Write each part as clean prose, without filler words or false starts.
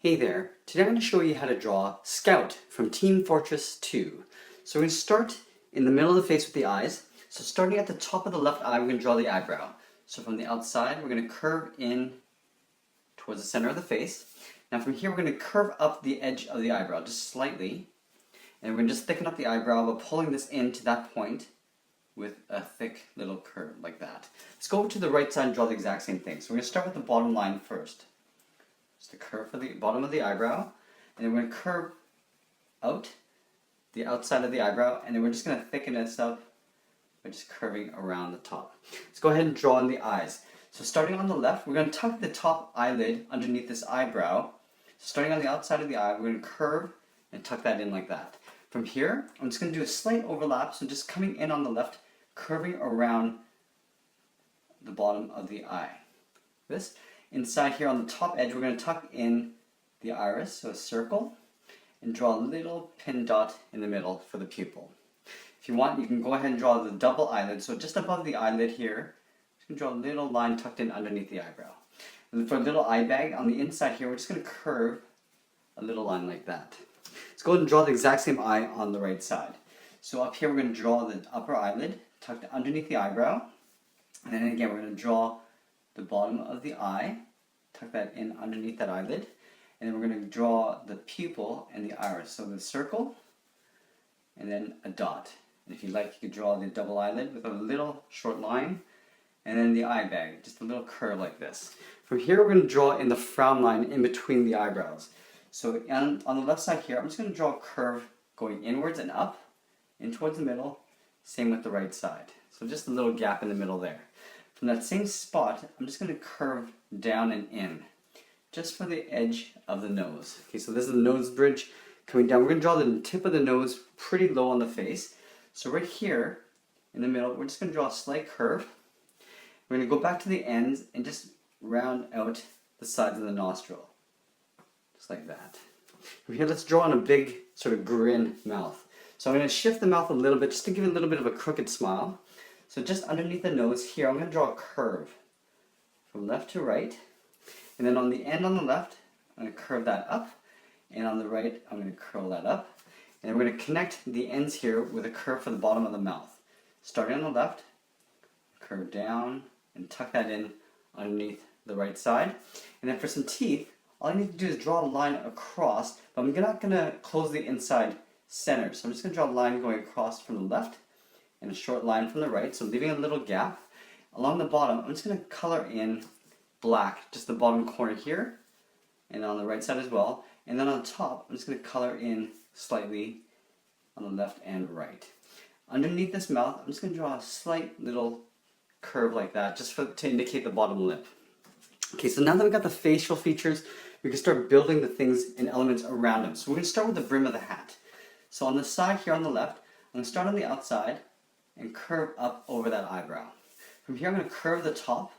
Hey there, today I'm going to show you how to draw Scout from Team Fortress 2. So we're going to start in the middle of the face with the eyes. So starting at the top of the left eye, we're going to draw the eyebrow. So from the outside, we're going to curve in towards the center of the face. Now from here, we're going to curve up the edge of the eyebrow just slightly. And we're going to just thicken up the eyebrow by pulling this in to that point with a thick little curve like that. Let's go over to the right side and draw the exact same thing. So we're going to start with the bottom line first. Just a curve for the bottom of the eyebrow, and then we're going to curve out the outside of the eyebrow, and then we're just going to thicken this up by just curving around the top. Let's go ahead and draw in the eyes. So starting on the left, we're going to tuck the top eyelid underneath this eyebrow. Starting on the outside of the eye, we're going to curve and tuck that in like that. From here, I'm just going to do a slight overlap, so just coming in on the left, curving around the bottom of the eye. This. Inside here on the top edge, we're going to tuck in the iris, so a circle, and draw a little pin dot in the middle for the pupil. If you want, you can go ahead and draw the double eyelid, so just above the eyelid here, you can draw a little line tucked in underneath the eyebrow. And then for a little eye bag, on the inside here, we're just going to curve a little line like that. Let's go ahead and draw the exact same eye on the right side. So up here, we're going to draw the upper eyelid tucked underneath the eyebrow, and then again, we're going to draw the bottom of the eye, tuck that in underneath that eyelid, and then we're going to draw the pupil and the iris. So the circle, and then a dot. And if you like, you could draw the double eyelid with a little short line, and then the eye bag, just a little curve like this. From here, we're going to draw in the frown line in between the eyebrows. So on the left side here, I'm just going to draw a curve going inwards and up, in towards the middle, same with the right side. So just a little gap in the middle there. From that same spot, I'm just going to curve down and in, just for the edge of the nose. Okay, so this is the nose bridge coming down. We're going to draw the tip of the nose pretty low on the face. So right here, in the middle, we're just going to draw a slight curve. We're going to go back to the ends and just round out the sides of the nostril, just like that. From here, let's draw on a big sort of grin mouth. So I'm going to shift the mouth a little bit, just to give it a little bit of a crooked smile. So just underneath the nose here, I'm going to draw a curve from left to right. And then on the end on the left, I'm going to curve that up. And on the right, I'm going to curl that up. And we're going to connect the ends here with a curve for the bottom of the mouth. Starting on the left, curve down and tuck that in underneath the right side. And then for some teeth, all I need to do is draw a line across, but I'm not going to close the inside center. So I'm just going to draw a line going across from the left and a short line from the right, so leaving a little gap. Along the bottom, I'm just going to color in black, just the bottom corner here, and on the right side as well. And then on top, I'm just going to color in slightly on the left and right. Underneath this mouth, I'm just going to draw a slight little curve like that, just to indicate the bottom lip. Okay, so now that we've got the facial features, we can start building the things and elements around them. So we're going to start with the brim of the hat. So on the side here on the left, I'm going to start on the outside and curve up over that eyebrow. From here, I'm going to curve the top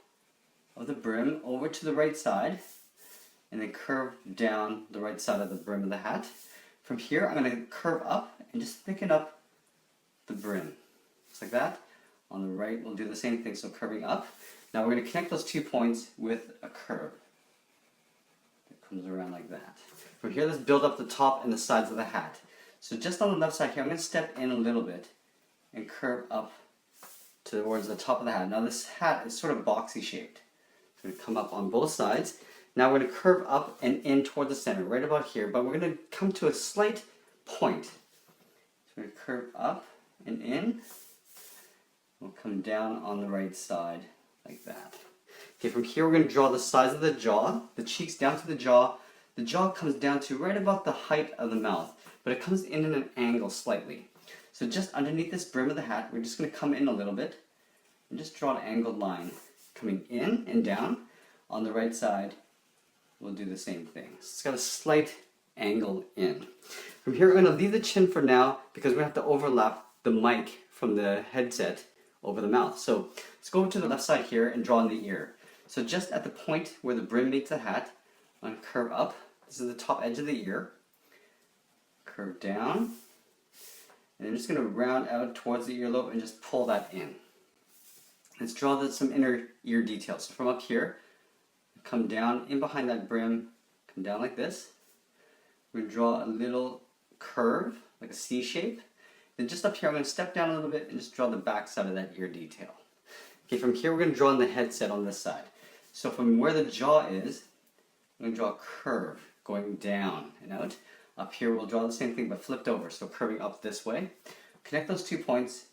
of the brim over to the right side, and then curve down the right side of the brim of the hat. From here, I'm going to curve up and just thicken up the brim, just like that. On the right, we'll do the same thing, so curving up. Now we're going to connect those 2 points with a curve that comes around like that. From here, let's build up the top and the sides of the hat. So just on the left side here, I'm going to step in a little bit and curve up towards the top of the hat. Now this hat is sort of boxy shaped. It's going to come up on both sides. Now we're going to curve up and in toward the center, right about here, but we're going to come to a slight point. So we're going to curve up and in. We'll come down on the right side like that. Okay, from here we're going to draw the size of the jaw, the cheeks down to the jaw. The jaw comes down to right about the height of the mouth, but it comes in an angle slightly. So just underneath this brim of the hat, we're just going to come in a little bit and just draw an angled line coming in and down. On the right side, we'll do the same thing. So it's got a slight angle in. From here, we're going to leave the chin for now because we have to overlap the mic from the headset over the mouth. So let's go over to the left side here and draw in the ear. So just at the point where the brim meets the hat, I'm going to curve up. This is the top edge of the ear. Curve down. And I'm just going to round out towards the earlobe and just pull that in. Let's draw some inner ear details. So from up here, come down in behind that brim come down like this. We're going to draw a little curve, like a C shape. Then just up here, I'm going to step down a little bit and just draw the back side of that ear detail. Okay, from here we're going to draw in the headset on this side. So from where the jaw is, I'm going to draw a curve going down and out. Up here we'll draw the same thing but flipped over, so curving up this way. Connect those 2 points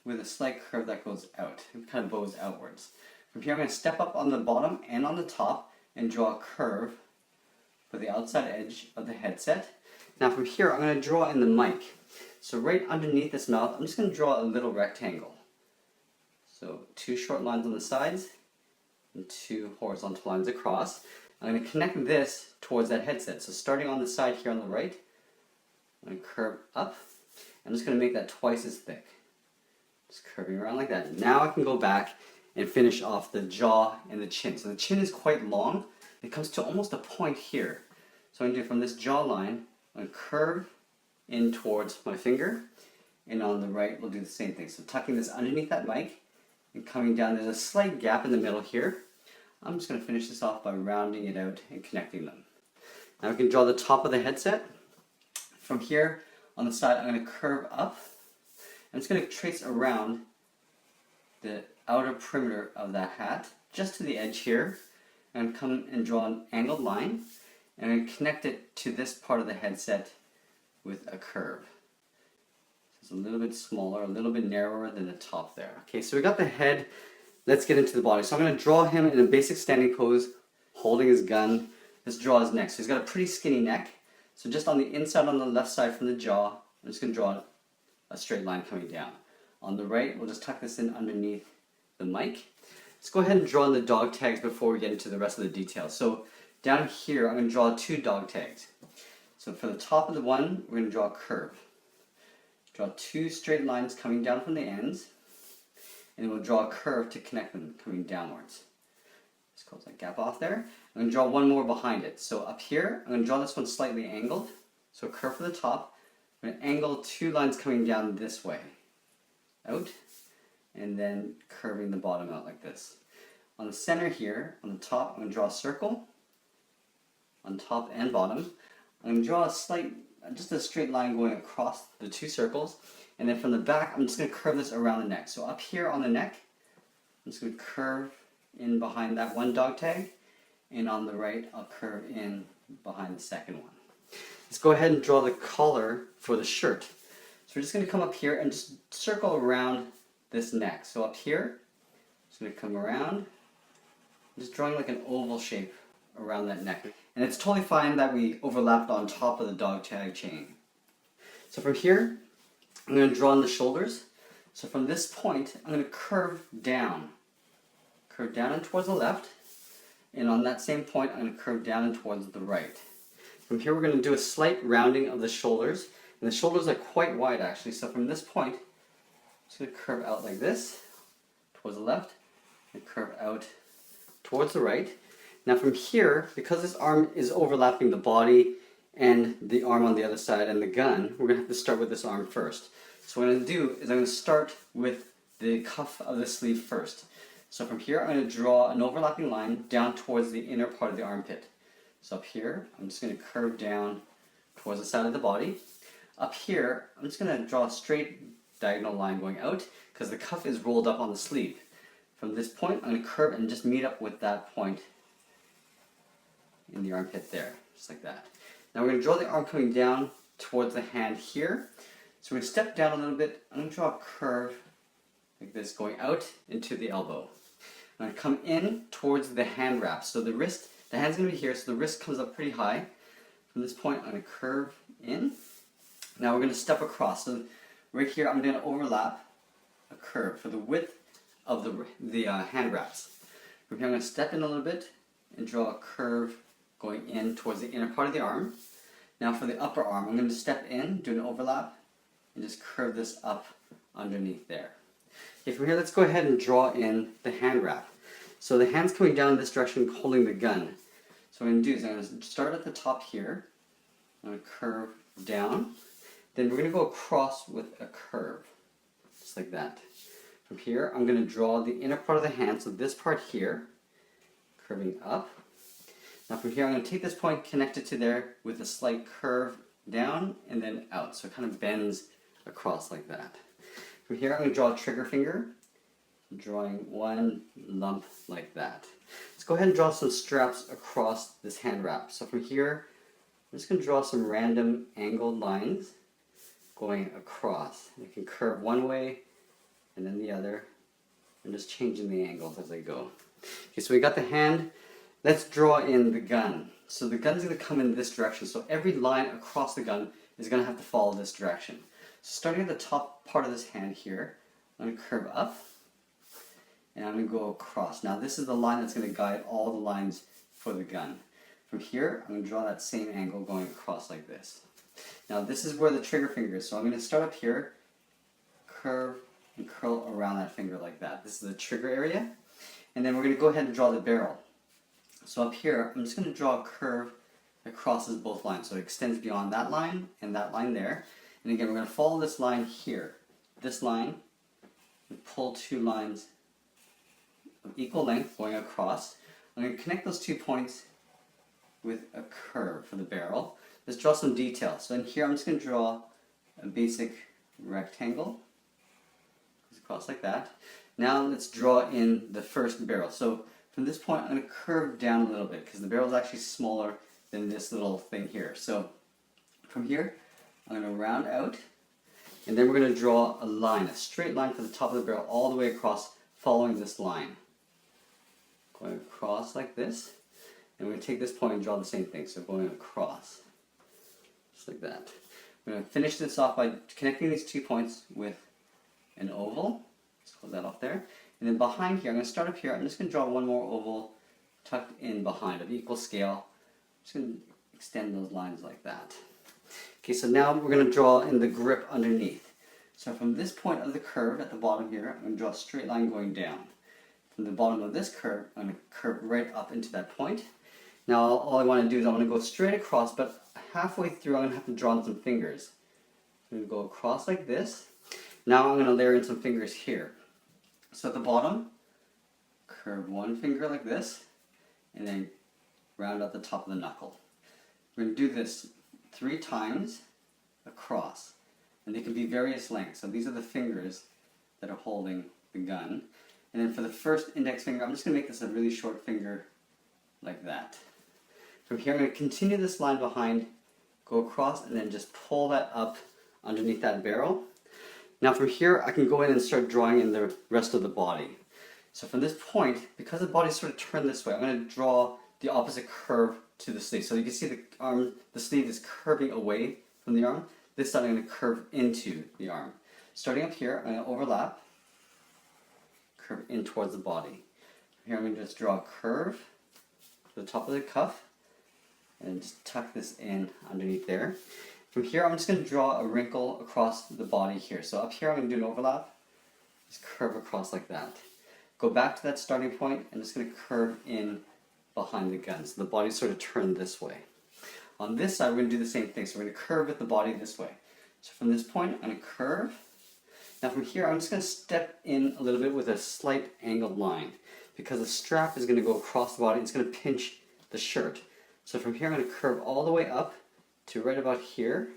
with a slight curve that goes out. It kind of bows outwards. From here I'm going to step up on the bottom and on the top and draw a curve for the outside edge of the headset. Now from here I'm going to draw in the mic. So right underneath this mouth, I'm just going to draw a little rectangle. So 2 short lines on the sides and 2 horizontal lines across. I'm going to connect this towards that headset. So starting on the side here on the right, I'm going to curve up. I'm just going to make that twice as thick. Just curving around like that. Now I can go back and finish off the jaw and the chin. So the chin is quite long. It comes to almost a point here. So I'm going to do from this jawline, I'm going to curve in towards my finger. And on the right, we'll do the same thing. So tucking this underneath that mic and coming down. There's a slight gap in the middle here. I'm just going to finish this off by rounding it out and connecting them. Now we can draw the top of the headset. From here on the side, I'm going to curve up. I'm just going to trace around the outer perimeter of that hat, just to the edge here, and come and draw an angled line, and I'm going to connect it to this part of the headset with a curve. It's a little bit smaller, a little bit narrower than the top there. Okay, so we got the head. Let's get into the body. So I'm going to draw him in a basic standing pose, holding his gun. Let's draw his neck. So he's got a pretty skinny neck. So just on the inside on the left side from the jaw, I'm just going to draw a straight line coming down. On the right, we'll just tuck this in underneath the mic. Let's go ahead and draw in the dog tags before we get into the rest of the details. So down here, I'm going to draw 2 dog tags. So for the top of the one, we're going to draw a curve. Draw 2 straight lines coming down from the ends, and then we'll draw a curve to connect them coming downwards. Just close that gap off there. I'm going to draw one more behind it. So up here, I'm going to draw this one slightly angled. So a curve for the top. I'm going to angle 2 lines coming down this way, out, and then curving the bottom out like this. On the center here, on the top, I'm going to draw a circle on top and bottom. I'm going to draw a slight, just a straight line going across the 2 circles, and then from the back, I'm just going to curve this around the neck. So up here on the neck, I'm just going to curve in behind that one dog tag, and on the right, I'll curve in behind the second one. Let's go ahead and draw the collar for the shirt. So we're just going to come up here and just circle around this neck. So up here, just going to come around, just drawing like an oval shape around that neck. And it's totally fine that we overlapped on top of the dog tag chain. So from here, I'm going to draw in the shoulders. So from this point, I'm going to curve down and towards the left. And on that same point, I'm going to curve down and towards the right. From here, we're going to do a slight rounding of the shoulders. And the shoulders are quite wide, actually. So from this point, I'm just going to curve out like this, towards the left, and curve out towards the right. Now from here, because this arm is overlapping the body and the arm on the other side and the gun, we're going to have to start with this arm first. So what I'm going to do is I'm going to start with the cuff of the sleeve first. So from here, I'm going to draw an overlapping line down towards the inner part of the armpit. So up here, I'm just going to curve down towards the side of the body. Up here, I'm just going to draw a straight diagonal line going out because the cuff is rolled up on the sleeve. From this point, I'm going to curve and just meet up with that point in the armpit there, just like that. Now we're going to draw the arm coming down towards the hand here. So we're going to step down a little bit. I'm going to draw a curve like this going out into the elbow. I'm going to come in towards the hand wrap. So the hand's going to be here, so the wrist comes up pretty high. From this point, I'm going to curve in. Now we're going to step across. So right here, I'm going to overlap a curve for the width of the hand wraps. From here, I'm going to step in a little bit and draw a curve going in towards the inner part of the arm. Now for the upper arm, I'm going to step in, do an overlap, and just curve this up underneath there. Okay, from here, let's go ahead and draw in the hand wrap. So the hand's coming down in this direction, holding the gun. So what I'm going to do is I'm going to start at the top here. I'm going to curve down. Then we're going to go across with a curve, just like that. From here, I'm going to draw the inner part of the hand, so this part here, curving up. Now from here I'm going to take this point, connect it to there with a slight curve down and then out. So it kind of bends across like that. From here I'm going to draw a trigger finger, drawing one lump like that. Let's go ahead and draw some straps across this hand wrap. So from here I'm just going to draw some random angled lines going across. You can curve one way and then the other, and just changing the angles as I go. Okay, so we got the hand. Let's draw in the gun. So the gun's going to come in this direction. So every line across the gun is going to have to follow this direction. So starting at the top part of this hand here, I'm going to curve up and I'm going to go across. Now this is the line that's going to guide all the lines for the gun. From here, I'm going to draw that same angle going across like this. Now this is where the trigger finger is. So I'm going to start up here, curve and curl around that finger like that. This is the trigger area. And then we're going to go ahead and draw the barrel. So up here, I'm just going to draw a curve that crosses both lines. So it extends beyond that line and that line there. And again, we're going to follow this line here. This line, and pull two lines of equal length going across. I'm going to connect those 2 points with a curve for the barrel. Let's draw some detail. So in here, I'm just going to draw a basic rectangle. Goes across like that. Now let's draw in the first barrel. So from this point, I'm going to curve down a little bit because the barrel is actually smaller than this little thing here. So from here, I'm going to round out, and then we're going to draw a line, a straight line from the top of the barrel all the way across, following this line. Going across like this, and we're going to take this point and draw the same thing, so going across, just like that. We're going to finish this off by connecting these 2 points with an oval. Let's close that off there. And then behind here, I'm going to start up here. I'm just going to draw one more oval tucked in behind of equal scale. I'm just going to extend those lines like that. Okay, so now we're going to draw in the grip underneath. So from this point of the curve at the bottom here, I'm going to draw a straight line going down. From the bottom of this curve, I'm going to curve right up into that point. Now all I want to do is I want to go straight across, but halfway through I'm going to have to draw in some fingers. I'm going to go across like this. Now I'm going to layer in some fingers here. So at the bottom, curve one finger like this, and then round out the top of the knuckle. We're going to do this 3 times across, and they can be various lengths. So these are the fingers that are holding the gun. And then for the first index finger, I'm just going to make this a really short finger like that. From here, I'm going to continue this line behind, go across, and then just pull that up underneath that barrel. Now from here, I can go in and start drawing in the rest of the body. So from this point, because the body's sort of turned this way, I'm going to draw the opposite curve to the sleeve. So you can see the arm, the sleeve is curving away from the arm. This side I'm going to curve into the arm. Starting up here, I'm going to overlap, curve in towards the body. Here I'm going to just draw a curve to the top of the cuff and just tuck this in underneath there. From here, I'm just going to draw a wrinkle across the body here. So up here, I'm going to do an overlap. Just curve across like that. Go back to that starting point, and just going to curve in behind the gun. So the body's sort of turned this way. On this side, we're going to do the same thing. So we're going to curve with the body this way. So from this point, I'm going to curve. Now from here, I'm just going to step in a little bit with a slight angled line, because the strap is going to go across the body. It's going to pinch the shirt. So from here, I'm going to curve all the way up to right about here.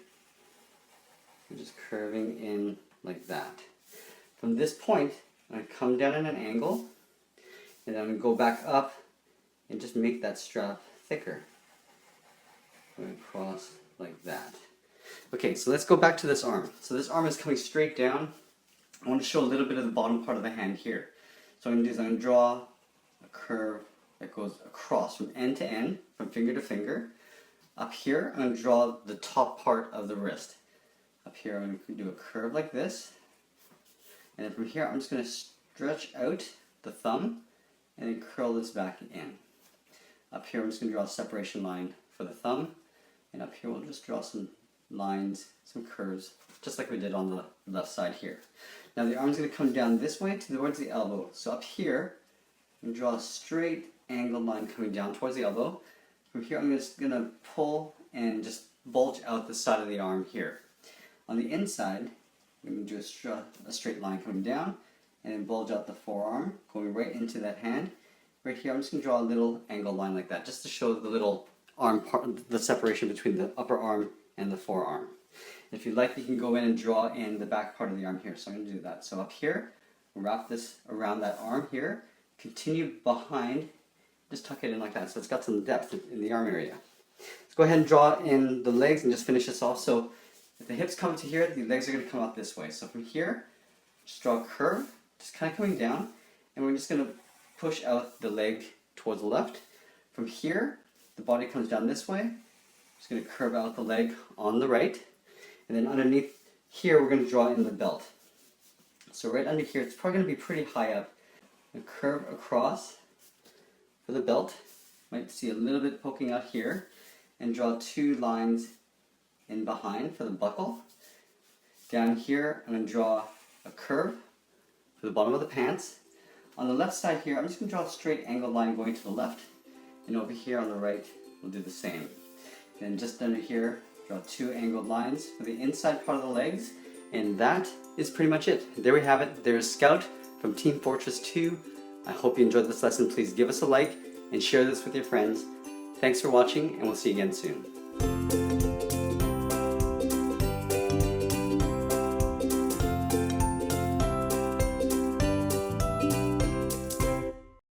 I'm just curving in like that. From this point, I'm going to come down at an angle, and then I'm going to go back up and just make that strap thicker. Going across like that. Okay, so let's go back to this arm. So this arm is coming straight down. I want to show a little bit of the bottom part of the hand here. So what I'm going to do is I'm going to draw a curve that goes across from end to end, from finger to finger. Up here, I'm going to draw the top part of the wrist. Up here, I'm going to do a curve like this. And then from here, I'm just going to stretch out the thumb and then curl this back in. Up here, I'm just going to draw a separation line for the thumb. And up here, we'll just draw some lines, some curves, just like we did on the left side here. Now the arm's going to come down this way towards the elbow. So up here, I'm going to draw a straight angled line coming down towards the elbow. From here, I'm just going to pull and just bulge out the side of the arm here. On the inside, I'm going to do a straight line coming down and then bulge out the forearm, going right into that hand. right here, I'm just going to draw a little angled line like that, just to show the little arm part, the separation between the upper arm and the forearm. If you'd like, you can go in and draw in the back part of the arm here. So I'm going to do that. So up here, wrap this around that arm here, continue behind, just tuck it in like that. So it's got some depth in the arm area. Let's go ahead and draw in the legs and just finish this off. So if the hips come to here, the legs are going to come out this way. So from here, just draw a curve, just kind of coming down, and we're just going to push out the leg towards the left. From here, the body comes down this way. Just going to curve out the leg on the right. And then underneath here, we're going to draw in the belt. So right under here, it's probably going to be pretty high up. And curve across for the belt. Might see a little bit poking out here. And draw 2 lines in behind for the buckle. Down here, I'm going to draw a curve for the bottom of the pants. On the left side here, I'm just going to draw a straight angled line going to the left. And over here on the right, we'll do the same. Then just under here, draw 2 angled lines for the inside part of the legs. And that is pretty much it. There we have it. There's Scout from Team Fortress 2. I hope you enjoyed this lesson. Please give us a like and share this with your friends. Thanks for watching, and we'll see you again soon.